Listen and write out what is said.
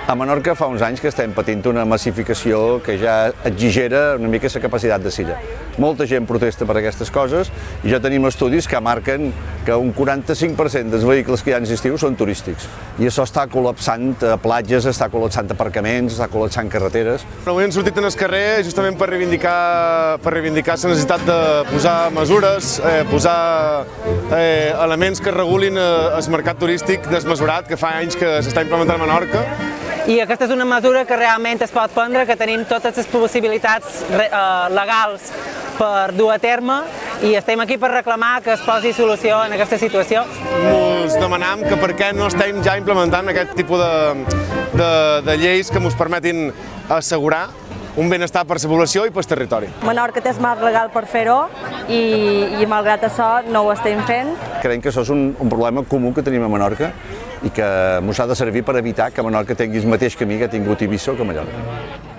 A Menorca fa uns anys que estem patint una massificació que ja exigera una mica la capacitat de silla. Molta gent protesta per aquestes coses i ja tenim estudis que marquen que un 45% dels vehicles que hi ha en estiu són turístics. I això està col·lapsant platges, està col·lapsant aparcaments, està col·lapsant carreteres. Avui hem sortit en el carrer justament per reivindicar la necessitat de posar mesures, posar elements que regulin el mercat turístic desmesurat que fa anys que s'està implementant a Menorca. I aquesta és una mesura que realment es pot prendre, que tenim totes les possibilitats legals per dur a terme i estem aquí per reclamar que es posi solució en aquesta situació. Ens demanam que per què no estem ja implementant aquest tipus de lleis que ens permetin assegurar un benestar per la població i pel territori. Menorca té el marc legal per fer-ho i malgrat això no ho estem fent. Creiem que això és un problema comú que tenim a Menorca i que ens ha de servir per evitar que Menorca tingui el mateix camí que ha tingut Eivissa o que Mallorca.